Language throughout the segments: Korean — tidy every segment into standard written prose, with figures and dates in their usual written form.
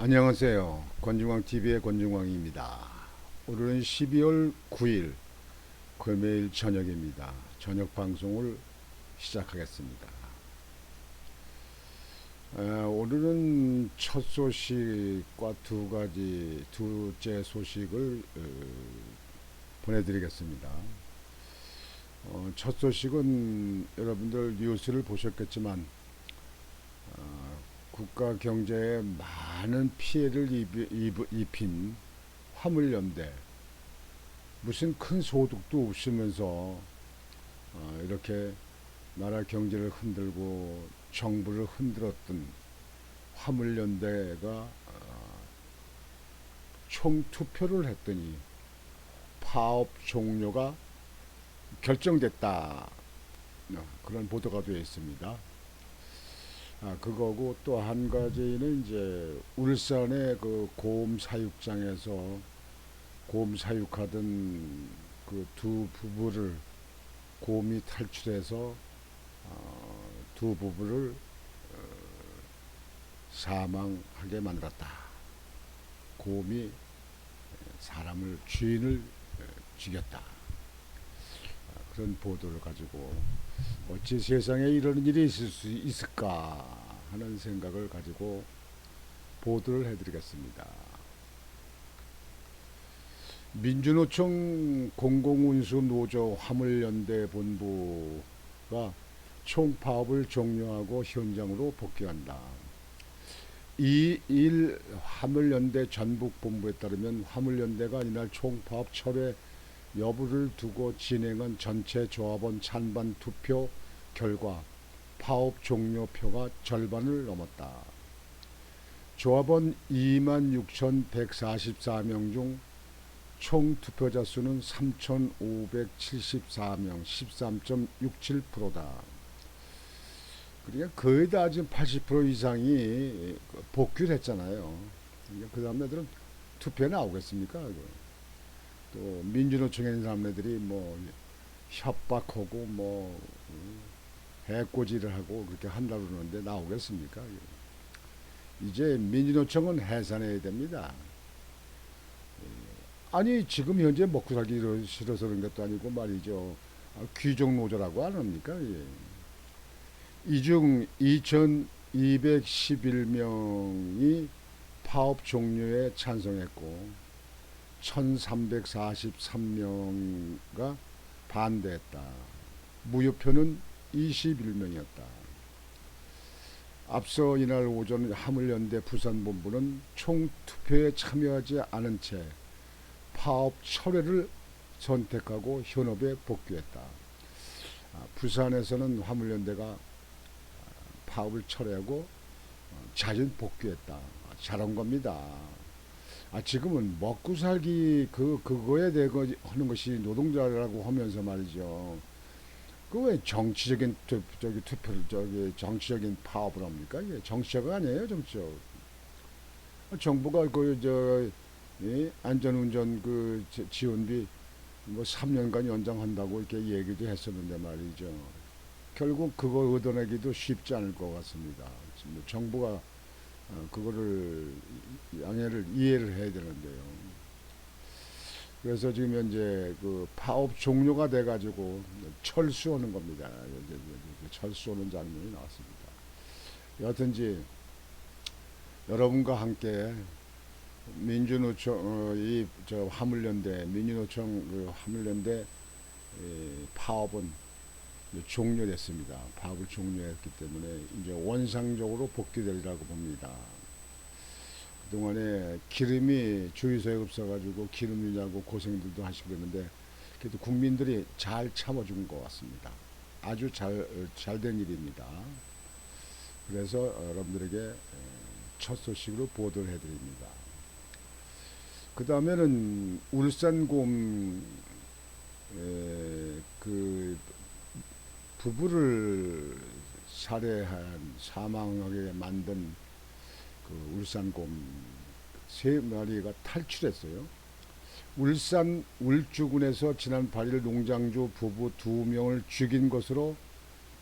안녕하세요. 권중광TV의 권중광입니다. 오늘은 12월 9일 금요일 저녁입니다. 저녁 방송을 시작하겠습니다. 오늘은 첫 소식과 두째 소식을 보내드리겠습니다. 첫 소식은 여러분들 뉴스를 보셨겠지만 국가 경제에 많은 피해를 입힌 화물연대, 무슨 큰 소득도 없으면서 이렇게 나라 경제를 흔들고 정부를 흔들었던 화물연대가 총투표를 했더니 파업 종료가 결정됐다, 그런 보도가 되어 있습니다. 그거고 또 한 가지는 이제 울산의 그 고음 사육장에서 고음 사육하던 그 두 부부를 고음이 탈출해서 두 부부를 사망하게 만들었다. 고음이 사람을 주인을 죽였다. 그런 보도를 가지고 어찌 세상에 이런 일이 있을 수 있을까 하는 생각을 가지고 보도를 해드리겠습니다. 민주노총 공공운수노조 화물연대 본부가 총파업을 종료하고 현장으로 복귀한다. 이 일 화물연대 전북본부에 따르면 화물연대가 이날 총파업 철회 여부를 두고 진행한 전체 조합원 찬반 투표 결과 파업 종료표가 절반을 넘었다. 조합원 26,144명 중 총 투표자 수는 3,574명, 13.67%다. 그러니까 거의 다 지금 80% 이상이 복귀를 했잖아요. 그러니까 그 다음 애들은 투표에 나오겠습니까? 또 민주노총에 있는 사람들이 뭐 협박하고 뭐 해코지를 하고 그렇게 한다고 그러는데 나오겠습니까? 이제 민주노총은 해산해야 됩니다. 아니 지금 현재 먹고 살기 싫어서 그런 것도 아니고 말이죠. 귀족노조라고 안 합니까? 이 중 2,211명이 파업 종료에 찬성했고 1,343명가 반대했다. 무효표는 21명이었다. 앞서 이날 오전 화물연대 부산본부는 총투표에 참여하지 않은 채 파업 철회를 선택하고 현업에 복귀했다. 부산에서는 화물연대가 파업을 철회하고 자진 복귀했다. 잘한 겁니다. 지금은 먹고 살기 그거에 대해 하는 것이 노동자라고 하면서 말이죠. 그 왜 정치적인 투표를 정치적인 파업을 합니까? 이게 정치적 아니에요, 정치적. 정부가 안전운전 지원비 뭐 3년간 연장한다고 이렇게 얘기도 했었는데 말이죠. 결국 그거 얻어내기도 쉽지 않을 것 같습니다. 정부가 그거를 양해를 이해를 해야 되는데요. 그래서 지금 현재 그 파업 종료가 돼가지고 철수하는 겁니다. 철수하는 장면이 나왔습니다. 여하튼지 여러분과 함께 민주노총 이저 화물연대 민주노총 그 화물연대 파업은 종료됐습니다. 파업을 종료했기 때문에 이제 원상적으로 복귀되리라고 봅니다. 그동안에 기름이 주유소에 없어가지고 기름이냐고 고생들도 하시고 그랬는데 그래도 국민들이 잘 참아준 것 같습니다. 아주 잘된 일입니다. 그래서 여러분들에게 첫 소식으로 보도를 해드립니다. 그 다음에는 울산곰 그 부부를 사망하게 만든 그 울산곰 세 마리가 탈출했어요. 울산 울주군에서 지난 8일 농장주 부부 2명을 죽인 것으로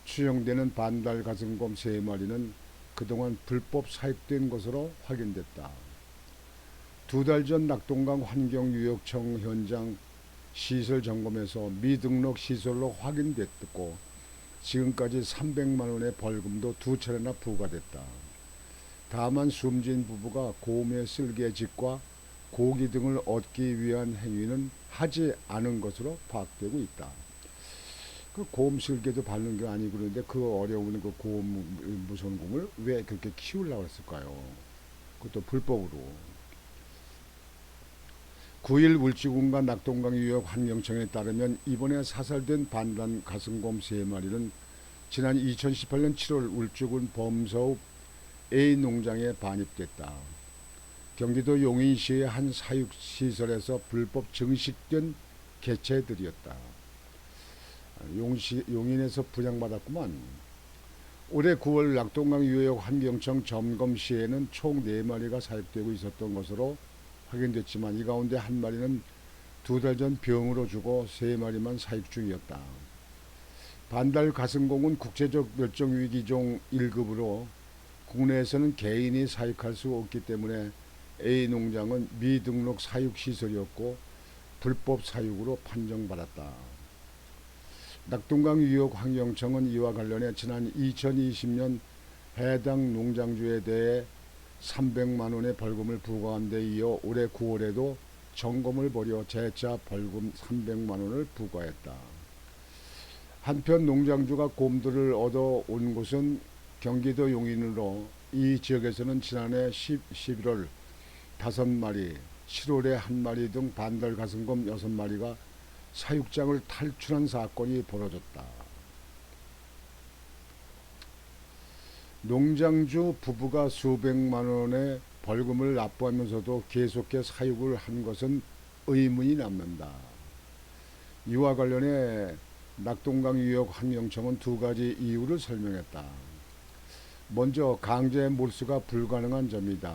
추정되는 반달 가슴곰 3마리는 그동안 불법 사육된 것으로 확인됐다. 두 달 전 낙동강 환경유역청 현장 시설 점검에서 미등록 시설로 확인됐고 지금까지 300만 원의 벌금도 두 차례나 부과됐다. 다만 숨진 부부가 곰의 쓸개짓과 고기 등을 얻기 위한 행위는 하지 않은 것으로 파악되고 있다. 그 곰 쓸개도 밟는 게 아니고 그런데 그 어려운 그 곰, 무서운 곰을 왜 그렇게 키우려고 했을까요? 그것도 불법으로. 9일 울지군과 낙동강 유역 환경청에 따르면 이번에 사살된 반란 가슴곰 3마리는 지난 2018년 7월 울주군 범서읍 A 농장에 반입됐다. 경기도 용인시의 한 사육시설에서 불법 증식된 개체들이었다. 용인에서 분양받았구만. 올해 9월 낙동강 유역 환경청 점검 시에는 총 4마리가 사육되고 있었던 것으로 확인됐지만 이 가운데 한 마리는 두 달 전 병으로 죽어 3마리만 사육 중이었다. 반달 가슴곰은 국제적 멸종위기종 1급으로 국내에서는 개인이 사육할 수 없기 때문에 A 농장은 미등록 사육시설이었고 불법 사육으로 판정받았다. 낙동강 유역 환경청은 이와 관련해 지난 2020년 해당 농장주에 대해 300만 원의 벌금을 부과한 데 이어 올해 9월에도 점검을 벌여 재차 벌금 300만 원을 부과했다. 한편 농장주가 곰들을 얻어온 곳은 경기도 용인으로 이 지역에서는 지난해 11월 5마리, 7월에 1마리 등 반달 가슴곰 6마리가 사육장을 탈출한 사건이 벌어졌다. 농장주 부부가 수백만 원의 벌금을 납부하면서도 계속해 사육을 한 것은 의문이 남는다. 이와 관련해 낙동강 유역 환경청은 두 가지 이유를 설명했다. 먼저 강제 몰수가 불가능한 점이다.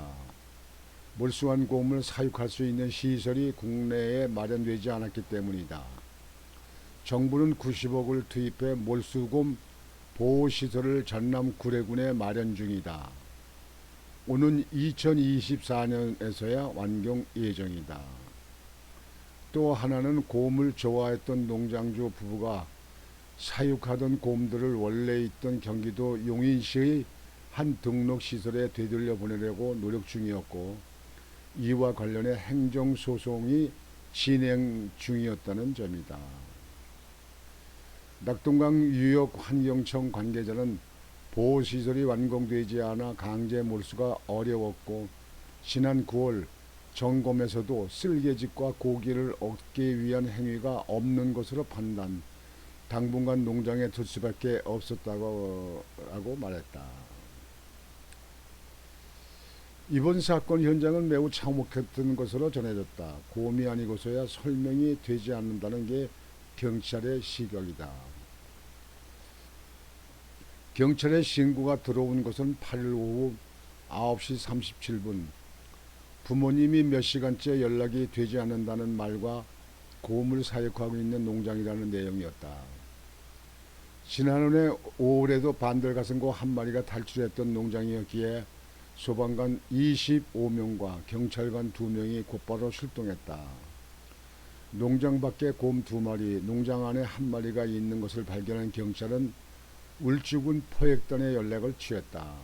몰수한 곰을 사육할 수 있는 시설이 국내에 마련되지 않았기 때문이다. 정부는 90억을 투입해 몰수곰 보호시설을 전남 구례군에 마련 중이다. 오는 2024년에서야 완공 예정이다. 또 하나는 곰을 좋아했던 농장주 부부가 사육하던 곰들을 원래 있던 경기도 용인시의 한 등록시설에 되돌려 보내려고 노력 중이었고 이와 관련해 행정소송이 진행 중이었다는 점이다. 낙동강 유역 환경청 관계자는 보호시설이 완공되지 않아 강제 몰수가 어려웠고 지난 9월 점검에서도 쓸개짓과 고기를 얻기 위한 행위가 없는 것으로 판단, 당분간 농장에 둘 수밖에 없었다고 말했다. 이번 사건 현장은 매우 참혹했던 것으로 전해졌다. 곰이 아니고서야 설명이 되지 않는다는 게 경찰의 시각이다. 경찰에 신고가 들어온 것은 8일 오후 9시 37분. 부모님이 몇 시간째 연락이 되지 않는다는 말과 곰을 사육하고 있는 농장이라는 내용이었다. 지난해 5월에도 반달가슴곰 한 마리가 탈출했던 농장이었기에 소방관 25명과 경찰관 2명이 곧바로 출동했다. 농장 밖에 곰 2마리, 농장 안에 1마리가 있는 것을 발견한 경찰은 울주군 포획단에 연락을 취했다.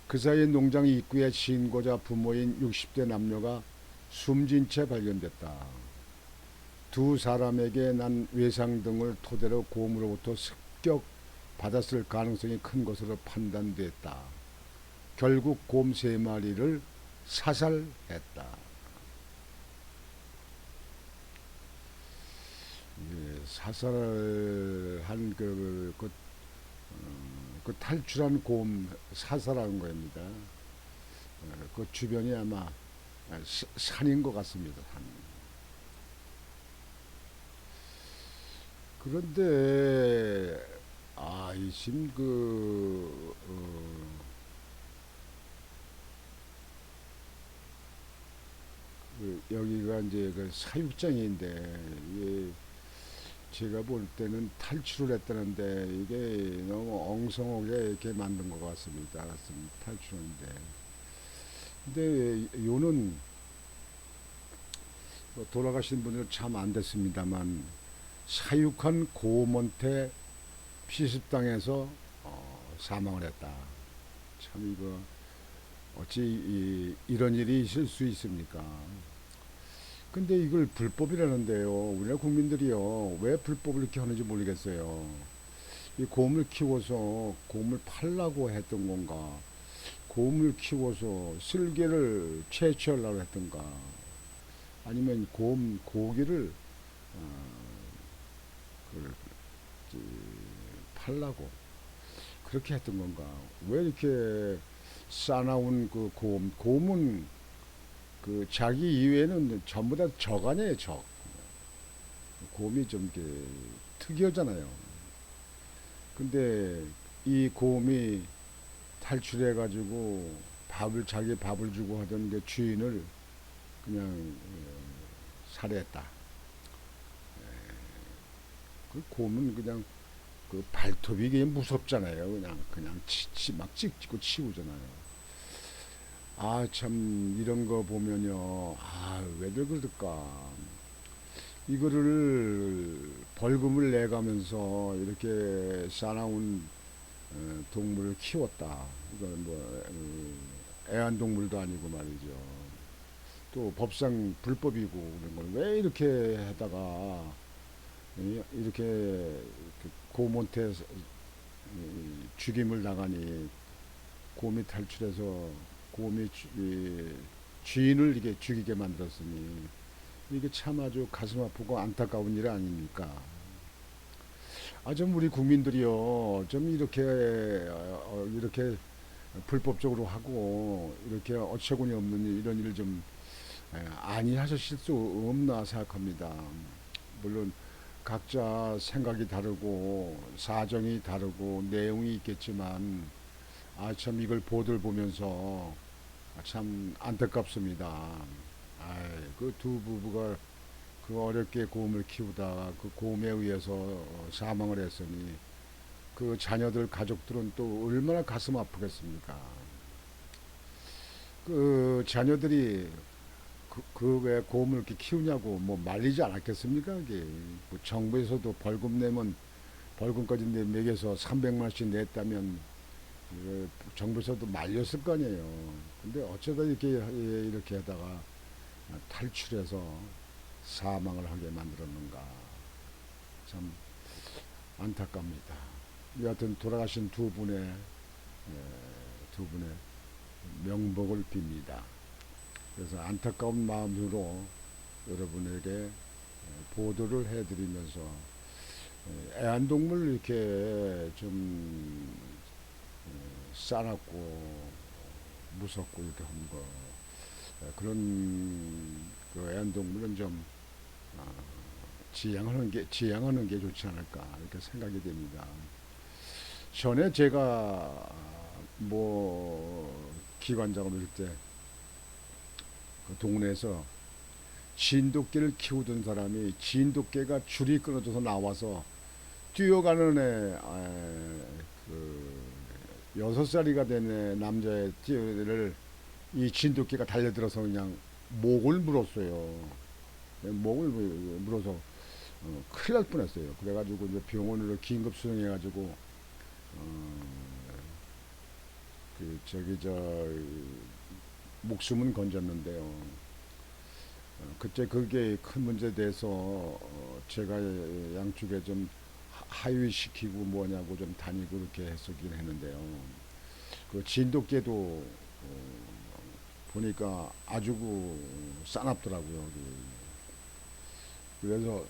그 사이 농장 입구에 신고자 부모인 60대 남녀가 숨진 채 발견됐다. 두 사람에게 난 외상 등을 토대로 곰으로부터 습격 받았을 가능성이 큰 것으로 판단됐다. 결국 곰 3마리를 사살했다. 예, 사살한 그 탈출한 곰 사살한 겁니다. 그 주변이 아마 산인 것 같습니다. 산. 그런데 이 지금 여기가 이제 그 사육장인데 이게 제가 볼 때는 탈출을 했다는데 이게 너무 엉성하게 이렇게 만든 것 같습니다. 탈출인데. 근데 요는 돌아가신 분들 참 안 됐습니다만 사육한 고모한테 피습당해서 사망을 했다. 참 이거 어찌 이런 일이 있을 수 있습니까? 근데 이걸 불법이라는데요. 우리나라 국민들이요. 왜 불법을 이렇게 하는지 모르겠어요. 이 곰을 키워서 곰을 팔라고 했던 건가? 곰을 키워서 쓸개를 채취하려고 했던가? 아니면 곰 고기를 그걸 팔라고 그렇게 했던 건가? 왜 이렇게 싸나운 그 곰은 그 자기 이외에는 전부 다 적 아니에요, 적. 곰이 좀 이렇게 특이하잖아요. 근데 이 곰이 탈출해가지고 자기 밥을 주고 하던 그 주인을 그냥 살해했다. 그 곰은 그냥 그 발톱이 그냥 무섭잖아요. 그냥 막 찍고 치우잖아요. 아, 참, 이런 거 보면요. 아, 왜들 그럴까. 이거를 벌금을 내가면서 이렇게 싸나운 동물을 키웠다. 이건 뭐, 애완동물도 아니고 말이죠. 또 법상 불법이고 그런 걸 왜 이렇게 하다가 이렇게 고몬테 죽임을 당하니 곰이 탈출해서 곰이 주인을 이게 죽이게 만들었으니 이게 참 아주 가슴 아프고 안타까운 일 아닙니까? 아, 좀 우리 국민들이요, 좀 이렇게 불법적으로 하고 이렇게 어처구니 없는 이런 일을 좀 아니 하실 수 없나 생각합니다. 물론 각자 생각이 다르고 사정이 다르고 내용이 있겠지만 아, 참 이걸 보도를 보면서 참 안타깝습니다. 아, 그 두 부부가 그 어렵게 곰을 키우다가 그 곰에 의해서 사망을 했으니 그 자녀들 가족들은 또 얼마나 가슴 아프겠습니까? 그 자녀들이 왜 곰을 이렇게 키우냐고 뭐 말리지 않았겠습니까? 이게 뭐 정부에서도 벌금 내면 벌금까지 매겨서 300만씩 냈다면 정부에서도 말렸을 거 아니에요. 근데 어쩌다 이렇게 하다가 탈출해서 사망을 하게 만들었는가. 참 안타깝니다. 여하튼 돌아가신 두 분의 명복을 빕니다. 그래서 안타까운 마음으로 여러분에게 보도를 해드리면서 애완동물 이렇게 좀 싸납고 무섭고 이렇게 하는 거 그런 그 애완동물은 좀 지양하는 게 좋지 않을까 이렇게 생각이 됩니다. 전에 제가 뭐 기관장으로 있을 때 그 동네에서 진돗개를 키우던 사람이 진돗개가 줄이 끊어져서 나와서 뛰어가는 그 6살이가 된 남자의 뛰어를 이 진돗개가 달려들어서 그냥 목을 물었어요. 목을 물어서 큰일 날 뻔했어요. 그래가지고 이제 병원으로 긴급 수송해가지고 그 저기 저 목숨은 건졌는데요. 그때 그게 큰 문제에 대해서 제가 양쪽에 좀 하유시키고 뭐냐고 좀 다니고 그렇게 했었긴 했는데요. 그 진돗개도 보니까 아주 싸납더라고요. 그래서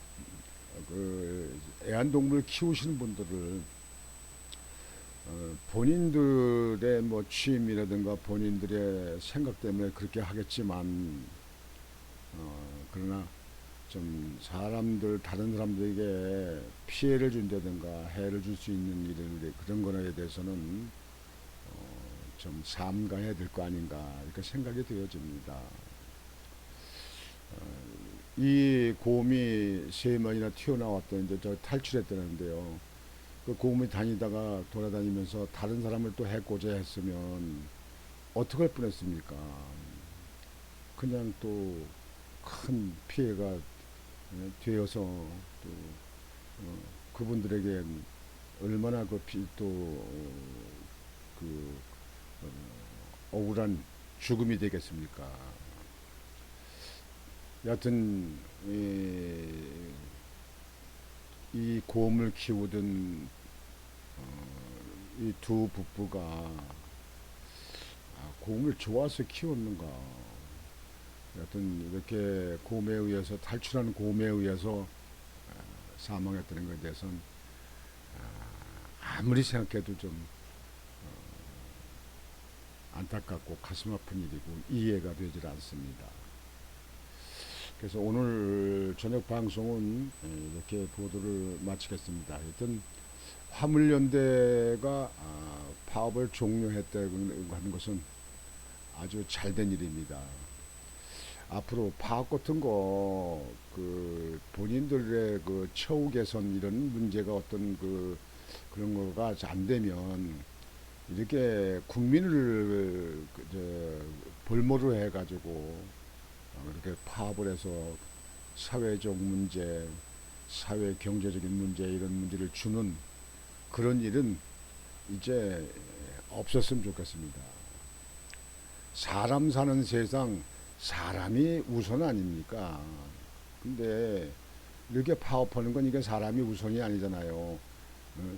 그 애완동물 키우시는 분들을 본인들의 뭐 취미라든가 본인들의 생각 때문에 그렇게 하겠지만 그러나 좀 다른 사람들에게 피해를 준다든가 해를 줄 수 있는 일을 그런 거에 대해서는 좀 삼가해야 될 거 아닌가 이렇게 생각이 되어집니다. 이 곰이 3마리나 튀어나왔다는데 저 탈출했다는데요. 그 곰이 다니다가 돌아다니면서 다른 사람을 또 해코자 했으면 어떻게 할 뻔했습니까? 그냥 또 큰 피해가 되어서 또 그분들에게 얼마나 그 억울한 죽음이 되겠습니까? 여하튼 이 곰을 키우던 이 두 부부가 곰을 좋아서 키웠는가? 여하튼 이렇게 곰에 의해서 탈출한 곰에 의해서 사망했다는 것에 대해서는 아무리 생각해도 좀 안타깝고 가슴 아픈 일이고 이해가 되질 않습니다. 그래서 오늘 저녁 방송은 이렇게 보도를 마치겠습니다. 하여튼 화물연대가 파업을 종료했다고 하는 것은 아주 잘된 일입니다. 앞으로 파업 같은 거 본인들의 처우 개선 이런 문제가 어떤 그런 거가 안 되면 이렇게 국민을 볼모로 해가지고 이렇게 파업을 해서 사회적 문제, 사회 경제적인 문제 이런 문제를 주는 그런 일은 이제 없었으면 좋겠습니다. 사람 사는 세상 사람이 우선 아닙니까? 근데 이렇게 파업하는 건 이게 사람이 우선이 아니잖아요.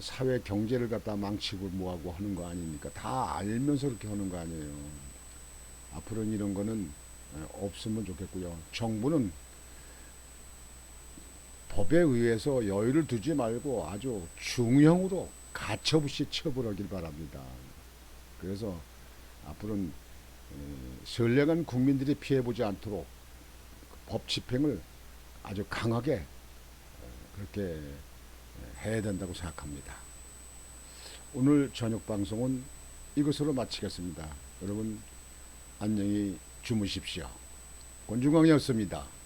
사회 경제를 갖다 망치고 뭐하고 하는 거 아닙니까? 다 알면서 그렇게 하는 거 아니에요. 앞으로는 이런 거는 없으면 좋겠고요. 정부는 법에 의해서 여유를 두지 말고 아주 중형으로 가처없이 처벌하길 바랍니다. 그래서 앞으로는 선량한 국민들이 피해보지 않도록 법 집행을 아주 강하게 그렇게 해야 된다고 생각합니다. 오늘 저녁 방송은 이것으로 마치겠습니다. 여러분 안녕히 주무십시오. 권중광이었습니다.